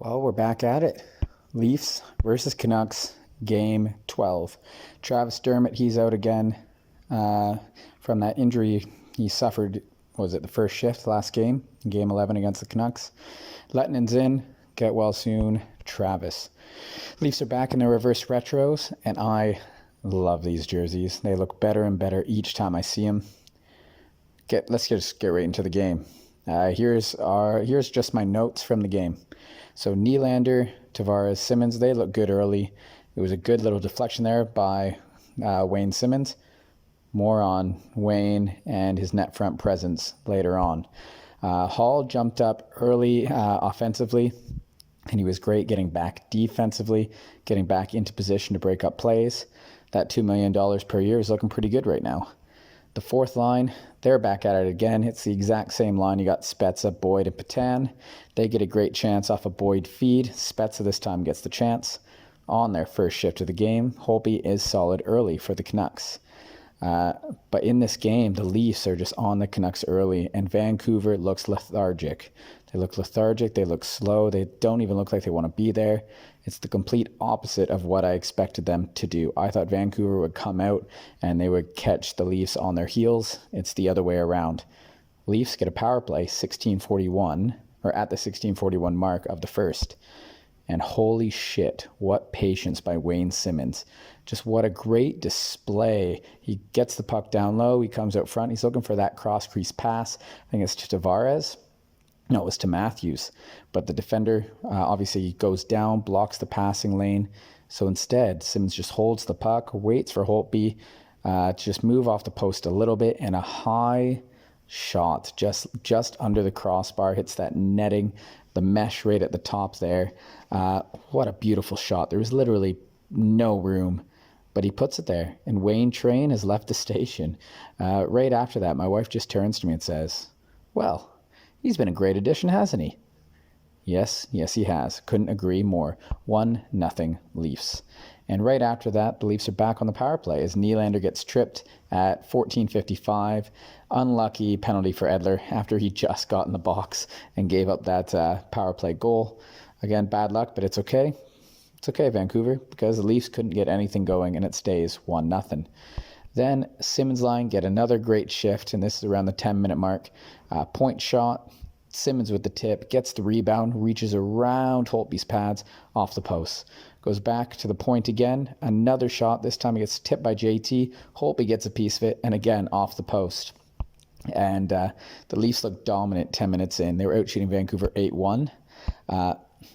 Well, we're back at it. Leafs versus Canucks, game 12. Travis Dermott, he's out again from that injury he suffered, was it the first shift last game, game 11 against the Canucks. Lettinen's in, get well soon, Travis. Leafs are back in their reverse retros, and I love these jerseys. They look better and better each time I see them. Let's just get right into the game. Here's just my notes from the game. So Nylander, Tavares, Simmons, they look good early. It was a good little deflection there by Wayne Simmons. More on Wayne and his net front presence later on. Hall jumped up early offensively, and he was great getting back defensively, getting back into position to break up plays. That $2 million per year is looking pretty good right now. The fourth line, they're back at it again. It's the exact same line. You got Spezza, Boyd, and Patan. They get a great chance off a Boyd feed. Spezza this time gets the chance on their first shift of the game. Holtby is solid early for the Canucks. But in this game, the Leafs are just on the Canucks early, and Vancouver looks lethargic. They look lethargic. They look slow. They don't even look like they want to be there. It's the complete opposite of what I expected them to do. I thought Vancouver would come out and they would catch the Leafs on their heels. It's the other way around. Leafs get a power play 16:41, or at the 16:41 mark of the first. And holy shit, what patience by Wayne Simmons. Just what a great display. He gets the puck down low. He comes out front. He's looking for that cross-crease pass. I think it's to Tavares. No, it was to Matthews. But the defender obviously goes down, blocks the passing lane. So instead, Simmons just holds the puck, waits for Holtby to just move off the post a little bit, and a high shot just under the crossbar hits that netting, the mesh right at the top there. What a beautiful shot. There was literally no room, but he puts it there. And Wayne Train has left the station. Right after that, my wife just turns to me and says, "Well, he's been a great addition, hasn't he?" Yes, he has. Couldn't agree more. 1-0 Leafs. And right after that, the Leafs are back on the power play as Nylander gets tripped at 14:55. Unlucky penalty for Edler after he just got in the box and gave up that power play goal. Again, bad luck, but it's okay. It's okay, Vancouver, because the Leafs couldn't get anything going, and it stays 1-0. Then Simmons line get another great shift, and this is around the 10-minute mark. Point shot. Simmons with the tip, gets the rebound, reaches around Holtby's pads, off the post. Goes back to the point again, another shot. This time he gets tipped by JT. Holtby gets a piece of it, and again off the post. And the Leafs look dominant 10 minutes in. They were out shooting Vancouver 8-1.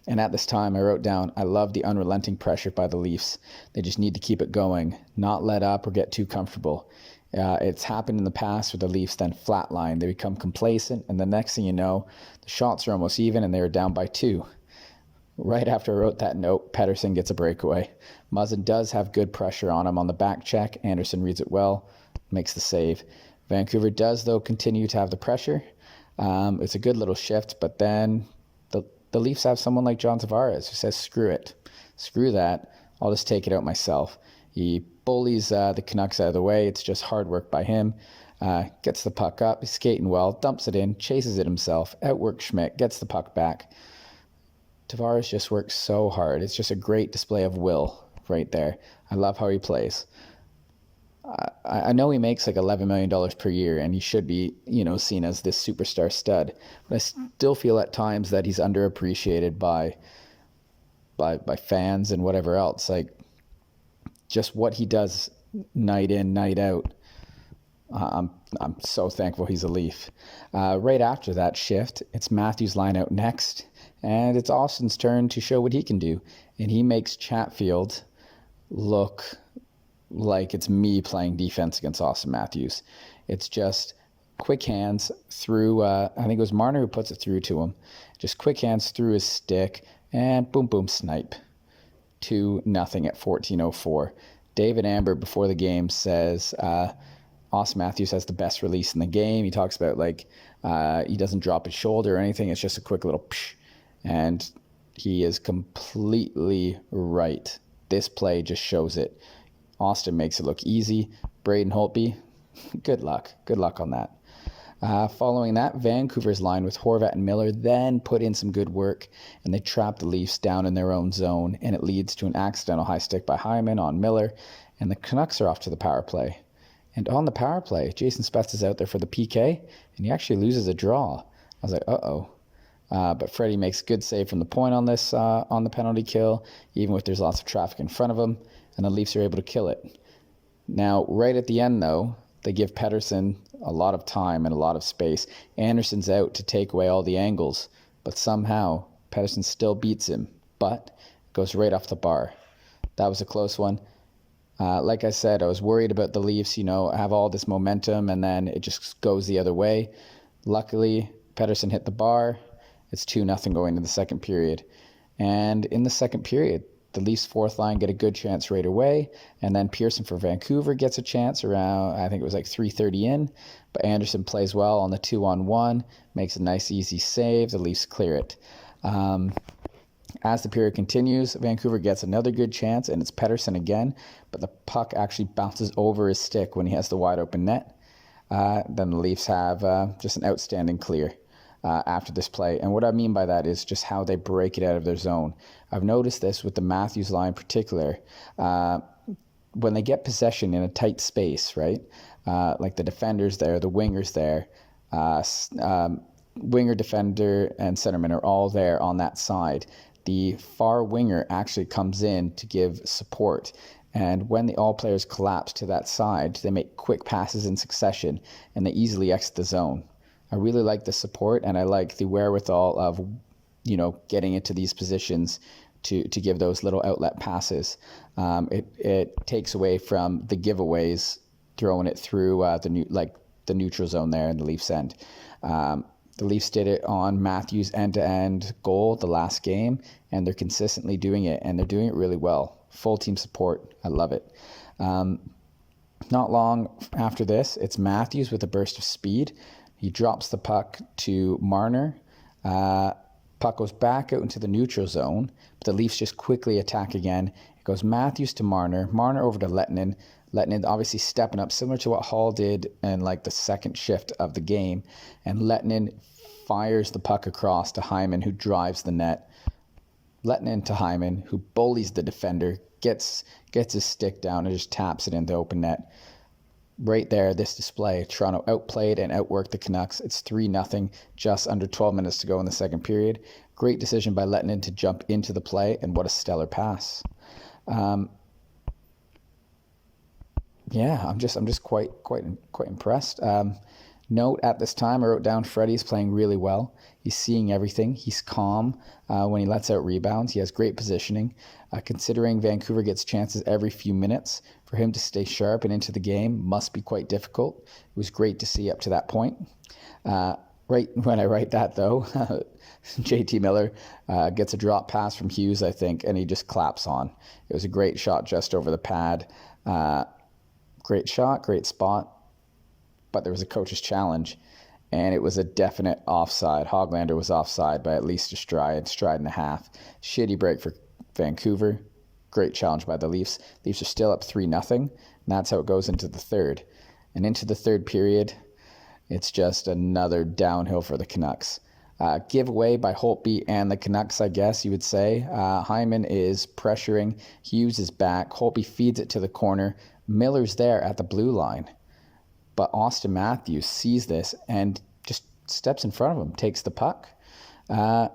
And at this time, I wrote down, I love the unrelenting pressure by the Leafs. They just need to keep it going, not let up or get too comfortable. It's happened in the past where the Leafs then flatline. They become complacent, and the next thing you know, the shots are almost even, and they were down by 2. Right after I wrote that note, Pettersson gets a breakaway. Muzzin does have good pressure on him on the back check. Anderson reads it well, makes the save. Vancouver does, though, continue to have the pressure. It's a good little shift, but then the Leafs have someone like John Tavares who says, screw it. Screw that. I'll just take it out myself. He bullies the Canucks out of the way. It's just hard work by him. Gets the puck up. He's skating well. Dumps it in. Chases it himself. Outworks Schmidt. Gets the puck back. Tavares just works so hard. It's just a great display of will right there. I love how he plays. I know he makes like $11 million per year, and he should be, seen as this superstar stud. But I still feel at times that he's underappreciated by fans and whatever else. Like, just what he does night in, night out. I'm so thankful he's a Leaf. Right after that shift, it's Matthews' line out next, and it's Auston's turn to show what he can do. And he makes Chatfield look like it's me playing defense against Auston Matthews. It's just quick hands through, I think it was Marner who puts it through to him. Just quick hands through his stick, and boom, boom, snipe. 2-0 at 14:04. David Amber before the game says Auston Matthews has the best release in the game. He talks about he doesn't drop his shoulder or anything. It's just a quick little psh. And he is completely right. This play just shows it. Auston makes it look easy. Braden Holtby, good luck. Good luck on that. Following that, Vancouver's line with Horvat and Miller then put in some good work, and they trapped the Leafs down in their own zone, and it leads to an accidental high stick by Hyman on Miller, and the Canucks are off to the power play. And on the power play, Jason Spezza is out there for the PK, and he actually loses a draw. I was like, uh-oh. But Freddie makes a good save from the point on this on the penalty kill, even if there's lots of traffic in front of him, and the Leafs are able to kill it. Now, right at the end, though, they give Pettersson a lot of time and a lot of space. Anderson's out to take away all the angles, but somehow Pettersson still beats him, but goes right off the bar. That was a close one. Like I said, I was worried about the Leafs, have all this momentum, and then it just goes the other way. Luckily, Pettersson hit the bar. It's 2-0 going into the second period. And in the second period, the Leafs' fourth line get a good chance right away, and then Pearson for Vancouver gets a chance around, I think it was like 3:30 in, but Anderson plays well on the 2-on-1, makes a nice easy save, the Leafs clear it. As the period continues, Vancouver gets another good chance, and it's Pettersson again, but the puck actually bounces over his stick when he has the wide open net. Then the Leafs have just an outstanding clear after this play. And what I mean by that is just how they break it out of their zone. I've noticed this with the Matthews line in particular. When they get possession in a tight space, right? Like the defenders there, the wingers there, winger, defender, and centerman are all there on that side. The far winger actually comes in to give support. And when all players collapse to that side, they make quick passes in succession, and they easily exit the zone. I really like the support, and I like the wherewithal of, getting into these positions to give those little outlet passes. It takes away from the giveaways, throwing it through the neutral zone there in the Leafs end. The Leafs did it on Matthews' end-to-end goal the last game, and they're consistently doing it, and they're doing it really well. Full team support. I love it. Not long after this, it's Matthews with a burst of speed. He drops the puck to Marner. Puck goes back out into the neutral zone, but the Leafs just quickly attack again. It goes Matthews to Marner. Marner over to Lehtinen. Lehtinen obviously stepping up, similar to what Hall did in the second shift of the game. And Lehtinen fires the puck across to Hyman, who drives the net. Lehtinen to Hyman, who bullies the defender, gets his stick down and just taps it into the open net. Right there, this display, Toronto outplayed and outworked the Canucks. It's 3-0, just under 12 minutes to go in the second period. Great decision by Lehtinen to jump into the play, and what a stellar pass. I'm just quite impressed. Note at this time, I wrote down Freddie's playing really well. He's seeing everything. He's calm when he lets out rebounds. He has great positioning. Considering Vancouver gets chances every few minutes, for him to stay sharp and into the game must be quite difficult. It was great to see up to that point. Right when I write that, though, JT Miller gets a drop pass from Hughes, I think, and he just claps on. It was a great shot just over the pad. Great shot, great spot. But there was a coach's challenge, and it was a definite offside. Hoglander was offside by at least a stride and a half. Shitty break for Vancouver. Great challenge by the Leafs. Leafs are still up 3-0, and that's how it goes into the third. And into the third period, it's just another downhill for the Canucks. Giveaway by Holtby and the Canucks, I guess you would say. Hyman is pressuring. Hughes is back. Holtby feeds it to the corner. Miller's there at the blue line. But Auston Matthews sees this and just steps in front of him, takes the puck, and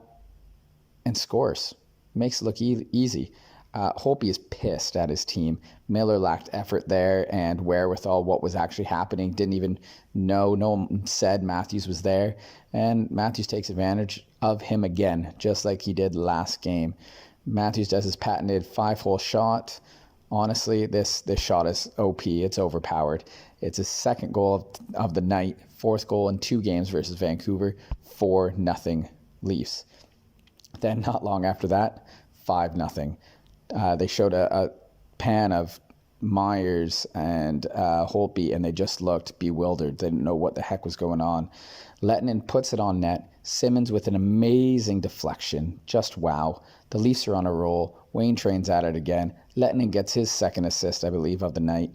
scores. Makes it look easy. Holtby is pissed at his team. Miller lacked effort there and wherewithal what was actually happening. Didn't even know. No one said Matthews was there. And Matthews takes advantage of him again, just like he did last game. Matthews does his patented 5-hole shot. Honestly, this shot is OP. It's overpowered. It's his second goal of the night, fourth goal in 2 games versus Vancouver, 4-0 Leafs. Then not long after that, 5-0. They showed a pan of Myers and Holtby, and they just looked bewildered. They didn't know what the heck was going on. Lehtinen puts it on net. Simmons with an amazing deflection. Just wow. The Leafs are on a roll. Wayne Train's at it again. Lehtinen gets his second assist, I believe, of the night.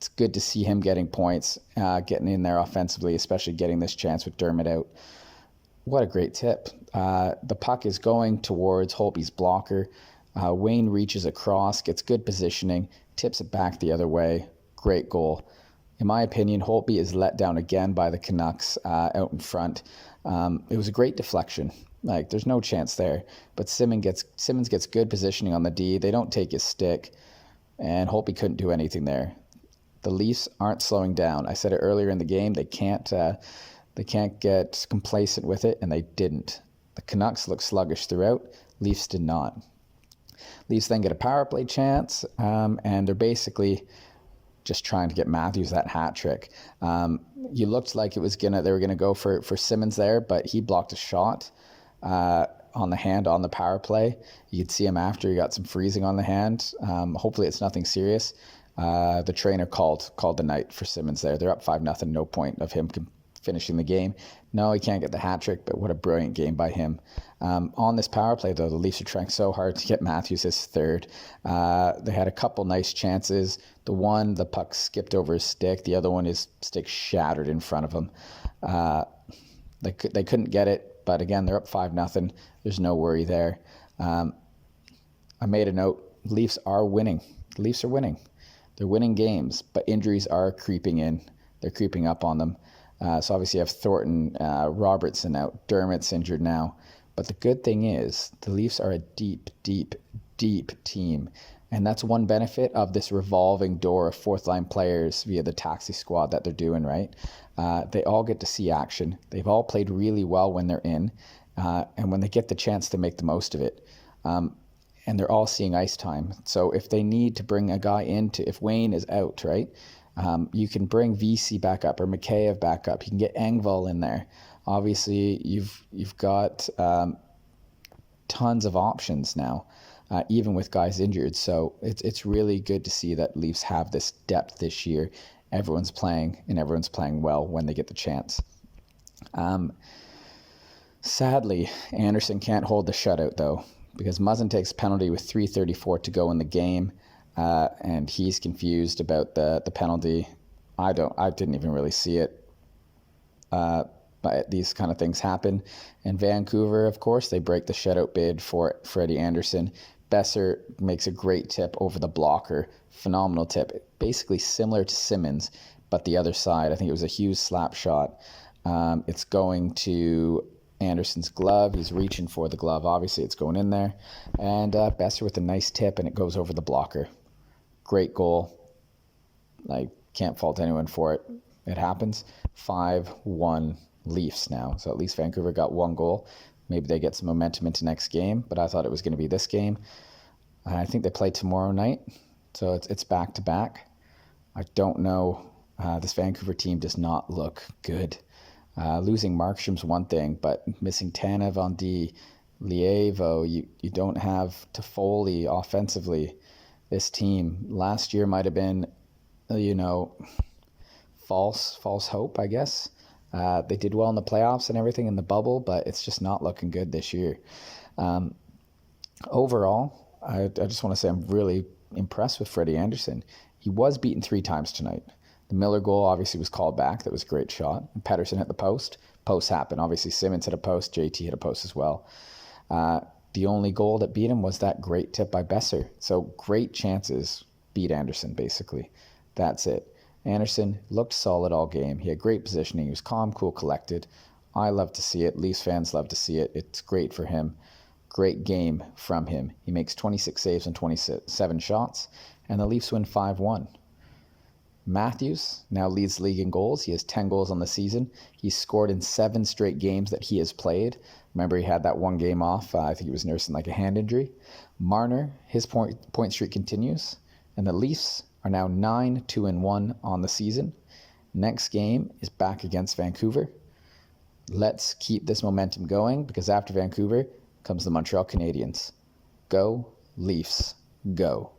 It's good to see him getting points, getting in there offensively, especially getting this chance with Dermott out. What a great tip. The puck is going towards Holtby's blocker. Wayne reaches across, gets good positioning, tips it back the other way. Great goal. In my opinion, Holtby is let down again by the Canucks out in front. It was a great deflection. Like, there's no chance there. But Simmons gets good positioning on the D. They don't take his stick, and Holtby couldn't do anything there. The Leafs aren't slowing down. I said it earlier in the game. They can't get complacent with it, and they didn't. The Canucks looked sluggish throughout. Leafs did not. Leafs then get a power play chance, and they're basically just trying to get Matthews that hat trick. You looked like they were gonna go for Simmons there, but he blocked a shot on the hand on the power play. You could see him after he got some freezing on the hand. Hopefully it's nothing serious. The trainer called the night for Simmons there. They're up 5-0. No point of him finishing the game. No, he can't get the hat trick, but what a brilliant game by him. On this power play, though, the Leafs are trying so hard to get Matthews his third. They had a couple nice chances. The one, the puck skipped over his stick. The other one, his stick shattered in front of him. They couldn't get it, but again, they're up 5-0. There's no worry there. I made a note. Leafs are winning. The Leafs are winning. They're winning games, but injuries are creeping in. They're creeping up on them. So obviously you have Thornton, Robertson out. Dermott's injured now. But the good thing is the Leafs are a deep, deep, deep team. And that's one benefit of this revolving door of fourth-line players via the taxi squad that they're doing, right? They all get to see action. They've all played really well when they're in. And when they get the chance to make the most of it. And they're all seeing ice time. So if they need to bring a guy if Wayne is out, right? You can bring VC back up or Mikheyev back up. You can get Engvall in there. Obviously, you've got tons of options now, even with guys injured. So it's really good to see that Leafs have this depth this year. Everyone's playing, and everyone's playing well when they get the chance. Sadly, Anderson can't hold the shutout, though, because Muzzin takes a penalty with 3:34 to go in the game. And he's confused about the penalty. I didn't even really see it. But these kind of things happen. And Vancouver, of course, they break the shutout bid for Freddie Anderson. Besser makes a great tip over the blocker. Phenomenal tip. Basically similar to Simmons, but the other side. I think it was a Hughes slap shot. It's going to Anderson's glove. He's reaching for the glove. Obviously, it's going in there. And Besser with a nice tip, and it goes over the blocker. Great goal. I can't fault anyone for it. It happens. 5-1 Leafs now. So at least Vancouver got one goal. Maybe they get some momentum into next game, but I thought it was going to be this game. I think they play tomorrow night, so it's back-to-back. I don't know. This Vancouver team does not look good. Losing Markstrom's one thing, but missing Tanev on D, Lievo, you don't have Toffoli offensively. This team last year might have been, false hope, I guess. They did well in the playoffs and everything in the bubble, but it's just not looking good this year. Overall, I just want to say I'm really impressed with Freddie Anderson. He was beaten 3 times tonight. The Miller goal obviously was called back. That was a great shot. Pettersson hit the post. Posts happen. Obviously, Simmons hit a post. JT hit a post as well. The only goal that beat him was that great tip by Besser. So great chances beat Anderson, basically. That's it. Anderson looked solid all game. He had great positioning. He was calm, cool, collected. I love to see it. Leafs fans love to see it. It's great for him. Great game from him. He makes 26 saves and 27 shots, and the Leafs win 5-1. Matthews now leads the league in goals. He has 10 goals on the season. He's scored in 7 straight games that he has played. Remember, he had that one game off. I think he was nursing like a hand injury. Marner, his point streak continues. And the Leafs are now 9-2-1 on the season. Next game is back against Vancouver. Let's keep this momentum going, because after Vancouver comes the Montreal Canadiens. Go, Leafs, go.